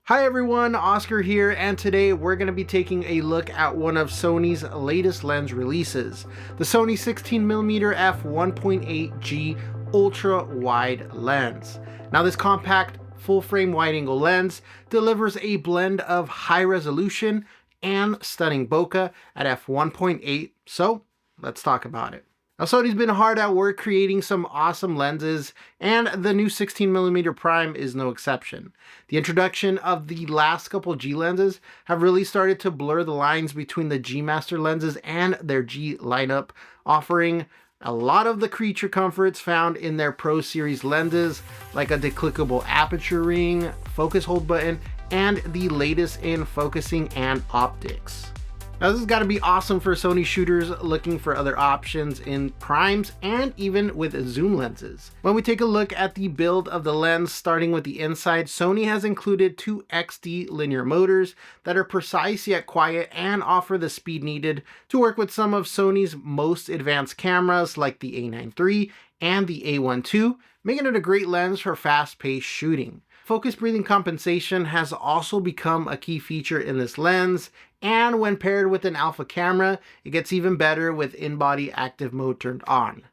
Hi everyone, Oscar here, and today we're going to be taking a look at one of Sony's latest lens releases, the Sony 16mm f1.8G ultra wide lens. Now this compact full frame wide angle lens delivers a blend of high resolution and stunning bokeh at f1.8, so let's talk about it. Now Sony's been hard at work creating some awesome lenses, and the new 16mm prime is no exception. The introduction of the last couple G lenses have really started to blur the lines between the G Master lenses and their G lineup, offering a lot of the creature comforts found in their Pro Series lenses, like a de-clickable aperture ring, focus hold button, and the latest in focusing and optics. Now this has got to be awesome for Sony shooters looking for other options in primes and even with zoom lenses. When we take a look at the build of the lens, starting with the inside, Sony has included two XD linear motors that are precise yet quiet and offer the speed needed to work with some of Sony's most advanced cameras like the A9 III and the A1 II, making it a great lens for fast-paced shooting. Focus breathing compensation has also become a key feature in this lens, and when paired with an alpha camera, it gets even better with in-body active mode turned on.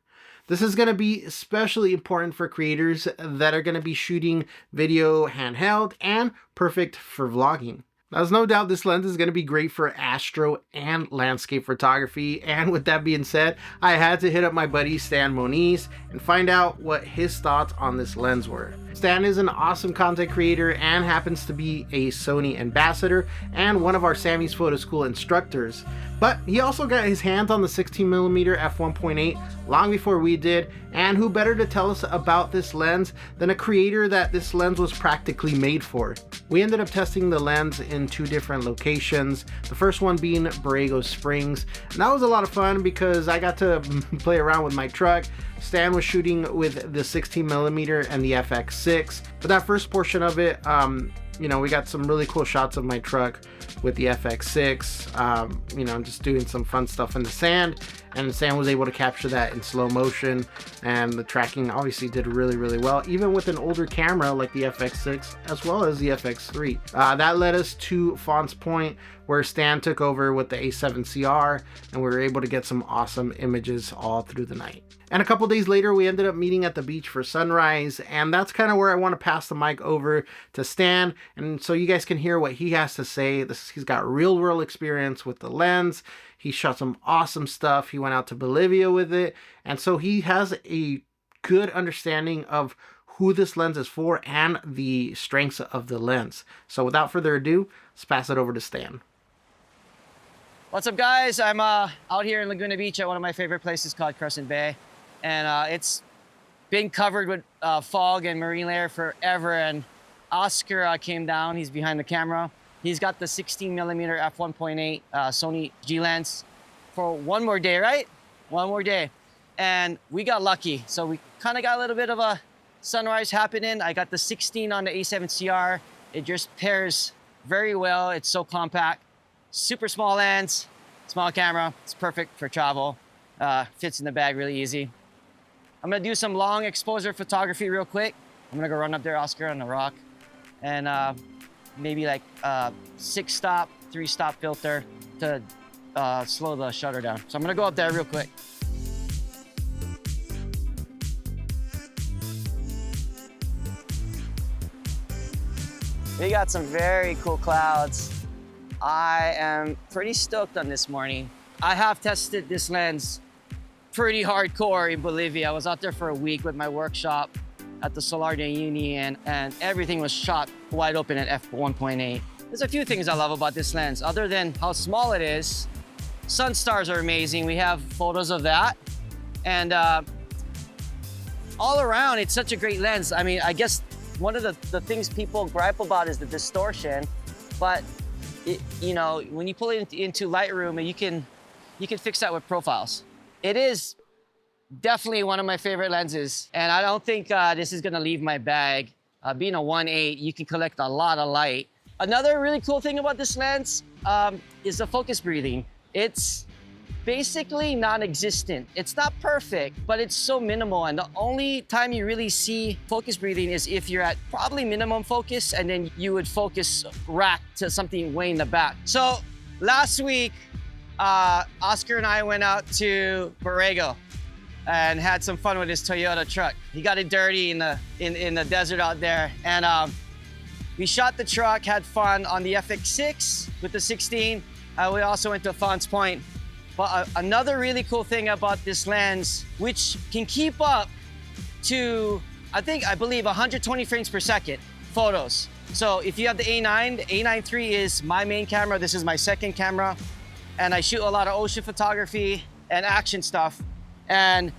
This is going to be especially important for creators that are going to be shooting video handheld and perfect for vlogging. Now, there's no doubt this lens is going to be great for astro and landscape photography, and with that being said, I had to hit up my buddy Stan Moniz and find out what his thoughts on this lens were. Stan is an awesome content creator and happens to be a Sony ambassador and one of our Samys Photo School instructors, but he also got his hands on the 16mm f1.8 long before we did, and who better to tell us about this lens than a creator that this lens was practically made for. We ended up testing the lens in two different locations, the first one being Borrego Springs, and that was a lot of fun because I got to play around with my truck. Stan was shooting with the 16mm and the FX6, but that first portion of it, we got some really cool shots of my truck with the FX6, just doing some fun stuff in the sand, and Stan was able to capture that in slow motion, and the tracking obviously did really, really well, even with an older camera like the FX6 as well as the FX3. That led us to Fawn's Point, where Stan took over with the A7CR, and we were able to get some awesome images all through the night. And a couple days later, we ended up meeting at the beach for sunrise, and that's kind of where I want to pass the mic over to Stan, and so you guys can hear what he has to say. He's got real-world experience with the lens. He shot some awesome stuff. He went out to Bolivia with it, and so he has a good understanding of who this lens is for and the strengths of the lens. So without further ado, let's pass it over to Stan. What's up, guys? I'm out here in Laguna Beach at one of my favorite places called Crescent Bay, and it's been covered with fog and marine layer forever. And Oscar came down. He's behind the camera. He's got the 16mm f1.8 Sony G lens for one more day, right? One more day, and we got lucky. So we kind of got a little bit of a sunrise happening. I got the 16 on the A7CR. It just pairs very well. It's so compact. Super small lens, small camera. It's perfect for travel. Fits in the bag really easy. I'm gonna do some long exposure photography real quick. I'm gonna go run up there, Oscar, on the rock, and maybe like 6-stop, 3-stop filter to slow the shutter down. So I'm gonna go up there real quick. We got some very cool clouds. I am pretty stoked on this morning. I have tested this lens pretty hardcore in Bolivia. I was out there for a week with my workshop at the Solar de Uni, and everything was shot wide open at f1.8. There's a few things I love about this lens. Other than how small it is, sun stars are amazing. We have photos of that. And all around, it's such a great lens. I mean, I guess one of the things people gripe about is the distortion, but when you pull it into Lightroom, you can fix that with profiles. It is definitely one of my favorite lenses, and I don't think this is gonna leave my bag. Being a 1.8, you can collect a lot of light. Another really cool thing about this lens is the focus breathing. It's basically non-existent. It's not perfect, but it's so minimal. And the only time you really see focus breathing is if you're at probably minimum focus, and then you would focus rack to something way in the back. So last week, Oscar and I went out to Borrego and had some fun with his Toyota truck. He got it dirty in the desert out there. And we shot the truck, had fun on the FX6 with the 16. We also went to Fons Point. But another really cool thing about this lens, which can keep up to, I believe 120 frames per second photos. So if you have the A9, the A9 III is my main camera. This is my second camera. And I shoot a lot of ocean photography and action stuff. And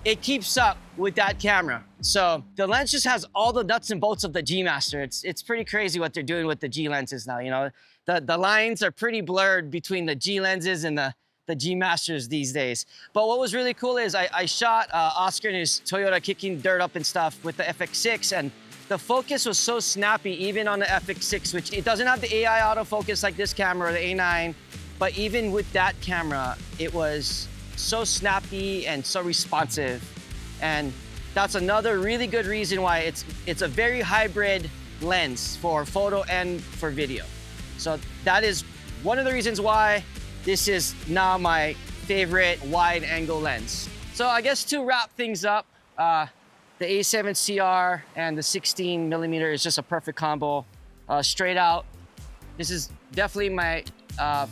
it keeps up with that camera. So the lens just has all the nuts and bolts of the G Master. It's pretty crazy what they're doing with the G lenses now. You know, the lines are pretty blurred between the G lenses and the G Masters these days. But what was really cool is I shot Oscar and his Toyota kicking dirt up and stuff with the FX6, and the focus was so snappy even on the FX6, which it doesn't have the AI autofocus like this camera or the A9, but even with that camera, it was so snappy and so responsive. And that's another really good reason why it's a very hybrid lens for photo and for video. So that is one of the reasons why this is now my favorite wide angle lens. So I guess to wrap things up, the A7CR and the 16mm is just a perfect combo. Straight out, this is definitely my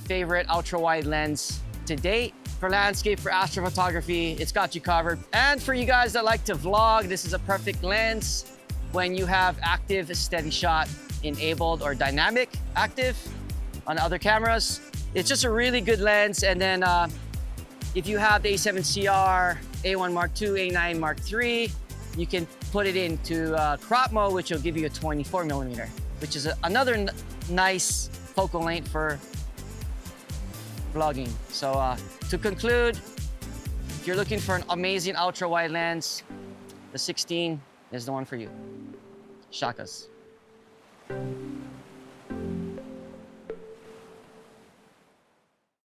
favorite ultra wide lens to date. For landscape, for astrophotography, it's got you covered. And for you guys that like to vlog, this is a perfect lens when you have active steady shot enabled or dynamic active on other cameras. It's just a really good lens. And then if you have the A7CR, A1 Mark II, A9 Mark III, you can put it into crop mode, which will give you a 24mm, which is another nice focal length for vlogging. So to conclude, if you're looking for an amazing ultra wide lens, the 16 is the one for you. Shakas.